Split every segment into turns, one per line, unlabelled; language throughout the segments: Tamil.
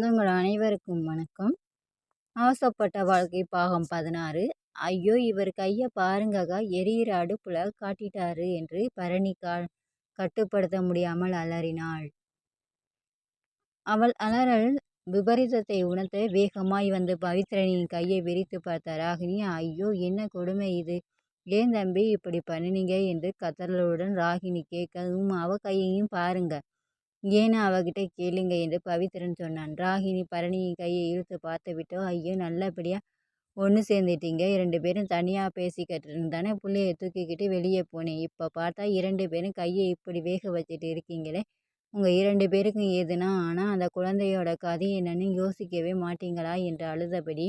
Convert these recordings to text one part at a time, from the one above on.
சொந்தங்கள் அனைவருக்கும் வணக்கம். ஆசைப்பட்ட வாழ்க்கை பாகம் 16. ஐயோ! இவர் கைய பாருங்கக்கா, எரியிற அடுப்புல காட்டிட்டாரு என்று பரணி கட்டுப்படுத்த முடியாமல் அலறினாள். அவள் அலறல் விபரீதத்தை உணர்த்த வேகமாய் வந்து பவித்ரனின் கையை விரித்து பார்த்த ராகினி, ஐயோ! என்ன கொடுமை இது! ஏன் தம்பி இப்படி பண்ணினீங்க என்று கதறலுடன் ராகினி கேட்கவும், அவ கையையும் பாருங்க, ஏன்னு அவகிட்ட கேளுங்க என்று பவித்ரன் சொன்னான். ராகினி பரணியின் கையை இழுத்து பார்த்துவிட்டோ, ஐயோ! நல்லபடியா ஒன்று சேர்ந்துட்டீங்க. 2 பேரும் தனியா பேசிக்கிட்டு இருந்தானே புள்ளைய தூக்கிக்கிட்டு வெளியே போனேன். இப்போ பார்த்தா 2 பேரும் கையை இப்படி வேக வச்சுட்டு இருக்கீங்களே, உங்க 2 பேருக்கும் ஏதுனா? ஆனால் அந்த குழந்தையோட கதை என்னன்னு யோசிக்கவே மாட்டீங்களா என்று அழுதபடி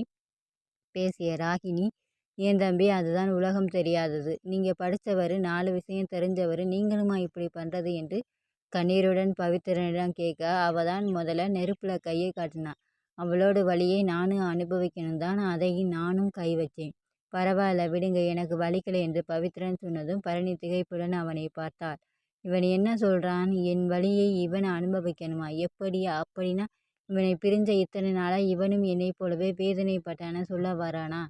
பேசிய ராகினி, ஏன் தம்பி, அதுதான் உலகம் தெரியாதது. நீங்க படித்தவர், 4 விஷயம் தெரிஞ்சவர், நீங்களுமா இப்படி பண்றது என்று கண்ணீருடன் பவித்ரனிடம் கேட்க, அவ தான் முதல்ல நெருப்புல கையை காட்டினா. அவளோட வலியை நானும் அனுபவிக்கணும் தான், அதையும் நானும் கை வச்சேன். பரவாயில்ல விடுங்க, எனக்கு வலிக்கலை என்று பவித்ரன் சொன்னதும் பரணி திகைப்புடன் அவனை பார்த்தாள். இவன் என்ன சொல்றான்? என் வலியை இவன் அனுபவிக்கணுமா? எப்படி? அப்படின்னா இவனை பிரிஞ்ச இத்தனை நாளா இவனும் என்னைப் போலவே வேதனைப்பட்டான சொல்ல வரானா?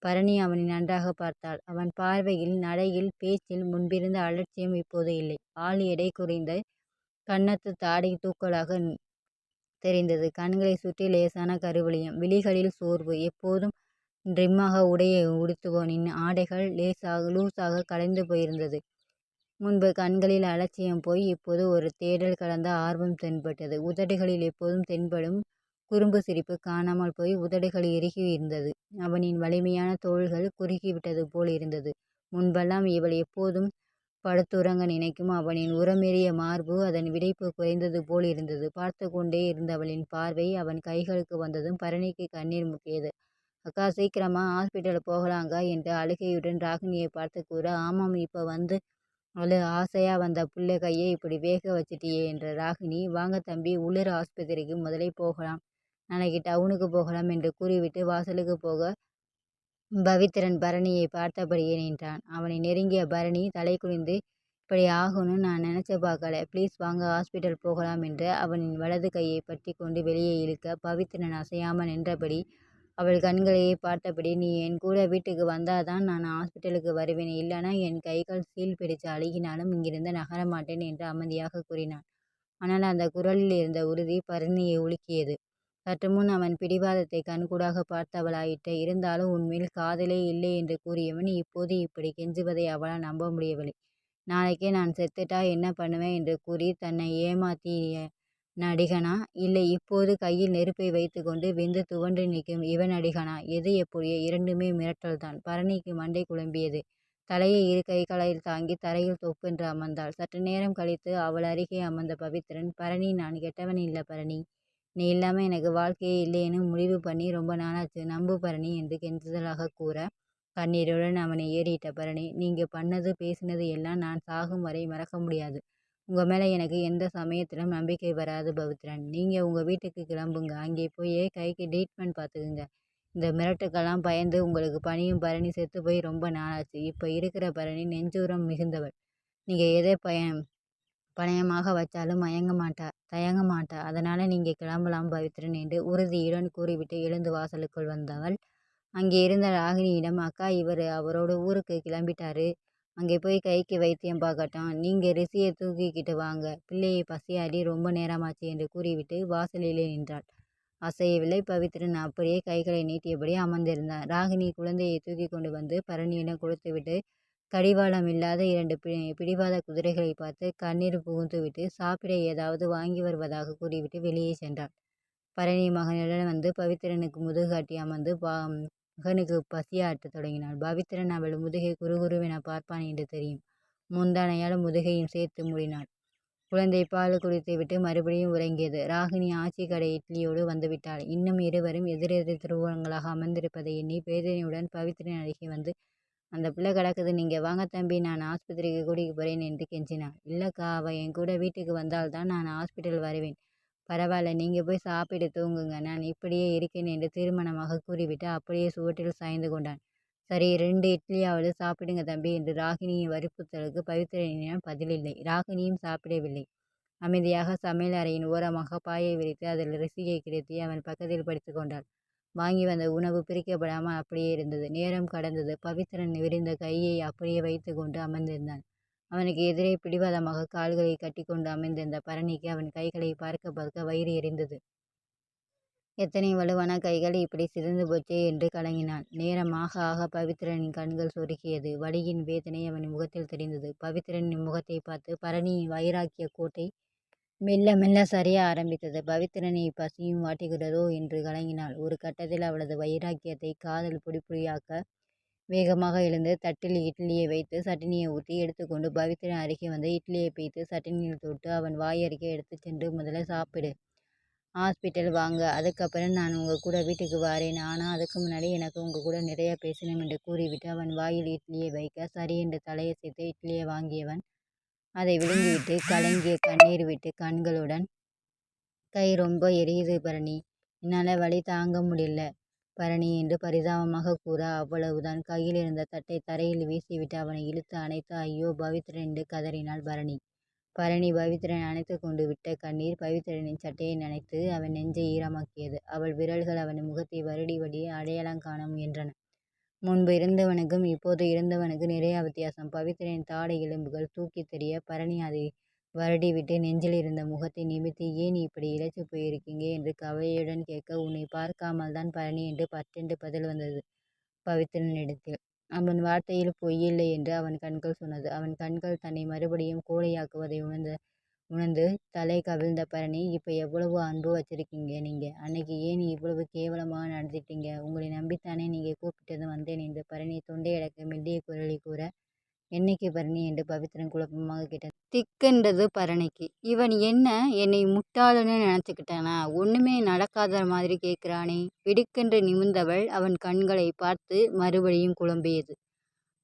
பரணி அவனை நன்றாக பார்த்தாள். அவன் பார்வையில், நடையில், பேச்சில் முன்பிருந்த அலட்சியம் இப்போது இல்லை. ஆள் எடை குறைந்த கன்னத்து தாடை தூக்கலாக தெரிந்தது. கண்களை சுற்றி லேசான கருவளையம், விழிகளில் சோர்வு. எப்போதும் ட்ரிம்மாக உடையை உடுத்துவோனின் ஆடைகள் லூசாக கலைந்து போயிருந்தது. முன்பு கண்களில் அலட்சியம் போய் இப்போது ஒரு தேடல் கலந்த ஆர்வம் தென்பட்டது. உதடுகளில் எப்போதும் தென்படும் குறும்பு சிரிப்பு காணாமல் போய் உதடுகள் இறுகி இருந்தது. அவனின் வலிமையான தோள்கள் குறுகிவிட்டது போல் இருந்தது. முன்பெல்லாம் இவள் எப்போதும் படுத்துறங்க நினைக்கும் அவனின் உரமேறிய மார்பு, அதன் விடைப்பு குறைந்தது போல் இருந்தது. பார்த்து கொண்டே இருந்தவளின் பார்வை அவன் கைகளுக்கு வந்ததும் பரணிக்கு கண்ணீர் முட்டியது. அக்கா, சீக்கிரமா ஹாஸ்பிட்டல் போகலாங்க என்று அழுகையுடன் ராகினியை பார்த்து கூற, ஆமாம், இப்போ வந்து ஆசையா வந்த புள்ள கையை இப்படி வேக வச்சிட்டியே என்ற ராகினி, வாங்க தம்பி, உள்ளூர் ஆஸ்பத்திரிக்கு முதலே போகலாம், நாளைக்கு டவுனுக்கு போகலாம் என்று கூறிவிட்டு வாசலுக்கு போக பவித்ரன் பரணியை பார்த்தபடியே நின்றான். அவனை நெருங்கிய பரணி தலை குனிந்து, இப்படி ஆகும்னு நான் நினைச்சு பார்க்கல, ப்ளீஸ் வாங்க ஹாஸ்பிட்டல் போகலாம் என்று அவனின் வலது கையை பற்றி கொண்டு வெளியே இழுக்க, பவித்ரன் அசையாமல் நின்றபடி அவள் கண்களையே பார்த்தபடி, நீ என் கூட வீட்டுக்கு வந்தாதான் நான் ஹாஸ்பிட்டலுக்கு வருவேன், இல்லைனா என் கைகள் சீல் பிடிச்சு அழுகினாலும் இங்கிருந்து நகர மாட்டேன் என்று அமைதியாக கூறினான். ஆனால் அந்த குரலில் இருந்த உறுதி பரணியை உலுக்கியது. சற்று முன் அவன் பிடிவாதத்தை கண்கூடாக பார்த்தவளாயிற்று. இருந்தாலும் உன்மேல் காதலே இல்லை என்று கூறியவன் இப்போது இப்படி கெஞ்சுவதை அவளால் நம்ப முடியவில்லை. நாளைக்கே நான் செத்துட்டா என்ன பண்ணுவேன் என்று கூறி தன்னை ஏமாத்திய நடிகனா, இல்லை இப்போது கையில் நெருப்பை வைத்து கொண்டு வெந்து துவண்டு நிற்கும் இவன் நடிகனா? எது எப்படியோ இரண்டுமே மிரட்டல்தான். பரணிக்கு மண்டை குழம்பியது. தலையை இரு கைகளால் தாங்கி தரையில் தொப்பென்று அமர்ந்தாள். சற்று நேரம் கழித்து அவள் அருகே அமர்ந்த பவித்ரன், பரணி, நான் கெட்டவன் இல்லை பரணி, நீ இல்லாமல் எனக்கு வாழ்க்கையே இல்லைன்னு முடிவு பண்ணி ரொம்ப நாளாச்சு, நம்பு பரணி என்று கெஞ்சுதலாக கூற, கண்ணீருடன் அவனை ஏறிட்ட பரணி, நீங்கள் பண்ணது பேசினது எல்லாம் நான் சாகும் வரை மறக்க முடியாது. உங்கள் மேலே எனக்கு எந்த சமயத்திலும் நம்பிக்கை வராது பவித்ரன். நீங்கள் உங்கள் வீட்டுக்கு கிளம்புங்க, அங்கே போய் கைக்கு ட்ரீட்மெண்ட் பார்த்துக்குங்க. இந்த மிரட்டுக்கெல்லாம் பயந்து உங்களுக்கு பணியும் பரணி செத்து போய் ரொம்ப நாளாச்சு. இப்போ இருக்கிற பரணி நெஞ்சூரம் மிகுந்தவள். நீங்கள் எதை பணயமாக வச்சாலும் தயங்க மாட்டா. அதனால நீங்க கிளம்பலாம் பவித்ரன் என்று உறுதியுடன் கூறிவிட்டு எழுந்து வாசலுக்குள் வந்தவள் அங்கே இருந்த ராகினியிடம், அக்கா, இவர் அவரோட ஊருக்கு கிளம்பிட்டாரு, அங்கே போய் கைக்கு வைத்தியம் பார்க்கட்டும், நீங்க ரிஷியை தூக்கிக்கிட்டு வாங்க, பிள்ளையை பசியாடி ரொம்ப நேரமாச்சு என்று கூறிவிட்டு வாசலிலே நின்றாள். அசையவில்லை. பவித்ரன் அப்படியே கைகளை நீட்டியபடி அமர்ந்திருந்தான். ராகினி குழந்தையை தூக்கி கொண்டு வந்து பரணியிடம் கொடுத்துவிட்டு கடிவாளம் இல்லாத 2 பிடிவாத குதிரைகளை பார்த்து கண்ணீர் புகுந்துவிட்டு சாப்பிட ஏதாவது வாங்கி வருவதாக கூறிவிட்டு வெளியே சென்றாள். பரணி மகனுடன் வந்து பவித்ரனுக்கு முதுகு காட்டி அமர்ந்து மகனுக்கு பசியாற்றத் தொடங்கினாள். பவித்ரன் அவள் முதுகை குறுகுருவென பார்ப்பான் என்று தெரியும். முந்தானையால் முதுகையும் சேர்த்து மூடினாள். குழந்தை பால் குடித்துவிட்டு மறுபடியும் உறங்கியது. ராகினி ஆச்சி கடை இட்லியோடு வந்துவிட்டாள். இன்னும் இருவரும் எதிரெதிர் துருவங்களாக அமர்ந்திருப்பதை எண்ணி வேதனையுடன் பவித்ரன் அருகே வந்து, அந்த பிள்ளை கிடக்குது, நீங்கள் வாங்க தம்பி, நான் ஆஸ்பத்திரிக்கு கூட்டிகிட்டு போகிறேன் என்று கெஞ்சினான். இல்லைக்கா, அவள் என் கூட வீட்டுக்கு வந்தால்தான் நான் ஹாஸ்பிட்டல் வருவேன். பரவாயில்ல, நீங்கள் போய் சாப்பிட்டு தூங்குங்க, நான் இப்படியே இருக்கேன் என்று தீர்மானமாக கூறிவிட்டு அப்படியே சுவற்றில் சாய்ந்து கொண்டான். சரி, 2 இட்லியாவது சாப்பிடுங்க தம்பி என்று ராகினியின் வற்புறுத்தலுக்கு பவித்ரனிடம் பதிலில்லை. ராகினியும் சாப்பிடவில்லை. அமைதியாக சமையல் அறையின் ஓரமாக பாயை விரித்து அதில் ரிசியை கிடத்தி அவன் பக்கத்தில் படுத்து கொண்டாள். வாங்கி வந்த உணவு பிரிக்கப்படாமல் அப்படியே இருந்தது. நேரம் கடந்தது. பவித்ரன் விரிந்த கையை அப்படியே வைத்து கொண்டு அமர்ந்திருந்தான். அவனுக்கு எதிரே பிடிவாதமாக கால்களை கட்டி கொண்டு அமைந்திருந்த பரணிக்கு அவன் கைகளை பார்க்க பார்க்க வயிறு எரிந்தது. எத்தனை வலுவான கைகள் இப்படி சிதைந்து போச்சே என்று கலங்கினான். நேரம் ஆக ஆக பவித்ரனின் கண்கள் சொருகியது. வலியின் வேதனை அவன் முகத்தில் தெரிந்தது. பவித்ரனின் முகத்தை பார்த்து பரணியின் வைராக்கிய கோட்டை மெல்ல மெல்ல சரிய ஆரம்பித்தது. பவித்ரனை பசியும் வாட்டுகிறதோ என்று கலங்கினாள். ஒரு கட்டத்தில் அவளது வைராக்கியத்தை காதல் பொடியாக்க வேகமாக எழுந்து தட்டில் இட்லியை வைத்து சட்டினியை ஊற்றி எடுத்துக்கொண்டு பவித்ரன் அருகே வந்து இட்லியை பிய்த்து சட்டினியில் தொட்டு அவன் வாயருகே எடுத்து சென்று முதல்ல சாப்பிடு, ஹாஸ்பிட்டல் வாங்க, அதுக்கப்புறம் நான் உங்கள் கூட வீட்டுக்கு வாரேன். ஆனால் அதுக்கு முன்னாடி எனக்கு உங்கள் கூட நிறைய பேசணும் என்று கூறிவிட்டு அவன் வாயில் இட்லியை வைக்க சரி என்று தலையசைத்து இட்லியை வாங்கியவன் அதை விழுங்கிவிட்டு கலங்கிய கண்ணீர் விட்டு கண்களுடன், கை ரொம்ப எரியுது பரணி, என்னால் வலி தாங்க முடியல பரணி என்று பரிதாபமாக கூற அவ்வளவுதான். கையில் இருந்த தட்டை தரையில் வீசிவிட்டு அவனை இழுத்து அணைத்து ஐயோ பவித்ரன் என்று கதறினாள் பரணி. பவித்ரன் அணைத்து கொண்டு விட்ட கண்ணீர் பவித்ரனின் சட்டையை நனைத்து அவன் நெஞ்சை ஈரமாக்கியது. அவள் விரல்கள் அவன் முகத்தை வருடி வடிய அடையாளம் காண முயன்றன. முன்பு இருந்தவனுக்கும் இப்போது இருந்தவனுக்கு நிறைய வித்தியாசம். பவித்ரனின் தாடை எலும்புகள் தூக்கி தெரிய பரணி அதை வருடிவிட்டு நெஞ்சில் இருந்த முகத்தை நிமித்தி ஏன் இப்படி இழைச்சி போயிருக்கீங்க என்று கவலையுடன் கேட்க, உன்னை பார்க்காமல் தான் பரணி என்று பட்டென்று பதில் வந்தது பவித்ரனிடத்தில். அவன் வார்த்தையில் பொய்யில்லை என்று அவன் கண்கள் சொன்னது. அவன் கண்கள் தன்னை மறுபடியும் கோழையாக்குவதை உணர்ந்து தலை கவிழ்ந்த பரணி, இப்போ எவ்வளவு அன்பு வச்சிருக்கீங்க நீங்க, அன்னைக்கு ஏன் இவ்வளவு கேவலமாக நடந்துட்டீங்க, உங்களை நம்பித்தானே நீங்கள் கூப்பிட்டது வந்தேன் என்று பரணி தொண்டையடக்க மெல்லிய குரலில் கூற, என்னைக்கு பரணி என்று பவித்ரன் குழப்பமாக கேட்டான். திக்கென்றது பரணிக்கு. இவன் என்ன என்னை முட்டாளுன்னு நினச்சிக்கிட்டானா? ஒன்றுமே நடக்காத மாதிரி கேட்குறானே. விடுக்கென்று நிமிர்ந்தவள் அவன் கண்களை பார்த்து மறுபடியும் குழம்பியது.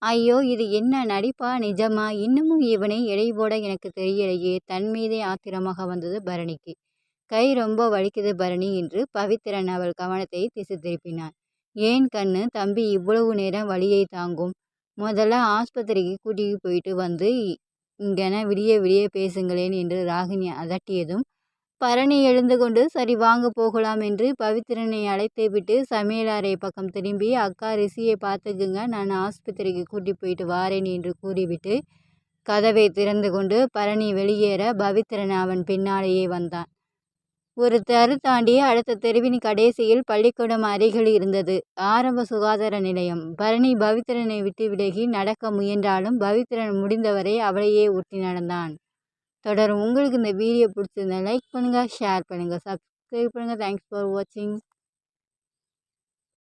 ஐயோ, இது என்ன நடிப்பா நிஜமா? இன்னமும் இவனை எடை போட எனக்கு தெரியலையே. தன் மீதே ஆத்திரமாக வந்தது பரணிக்கு. கை ரொம்ப வலிக்குது பரணி என்று பவித்ரன் அவள் கவனத்தை திசை திருப்பினான். ஏன் கண்ணு தம்பி இவ்வளவு நேரம் வலியை தாங்கும்? முதல்ல ஆஸ்பத்திரிக்கு கூட்டிகிட்டு போயிட்டு வந்து இங்கென விடிய விடிய பேசுங்களேன் என்று ராகினி அதட்டியதும் பரணி எழுந்து கொண்டு சரி வாங்க போகலாம் என்று பவித்ரனை அழைத்து விட்டு சமையலறை பக்கம் திரும்பி, அக்கா ரிஷியை பார்த்துக்குங்க, நான் ஆஸ்பத்திரிக்கு கூட்டி போயிட்டு வாரேன் என்று கூறிவிட்டு கதவை திறந்து கொண்டு பரணி வெளியேற பவித்ரன் அவன் பின்னாலேயே வந்தான். ஒரு தெரு தாண்டி அடுத்த தெருவின் கடைசியில் பள்ளிக்கூடம் அருகில் இருந்தது ஆரம்ப சுகாதார நிலையம். பரணி பவித்ரனை விட்டு விலகி நடக்க முயன்றாலும் பவித்ரன் முடிந்தவரை அவளையே ஒட்டி நடந்தான். தொடரும். உங்களுக்கு இந்த வீடியோ பிடிச்சிருந்தா லைக் பண்ணுங்கள், ஷேர் பண்ணுங்கள், சப்ஸ்கிரைப் பண்ணுங்கள். தேங்க்ஸ் ஃபார் வாட்சிங்.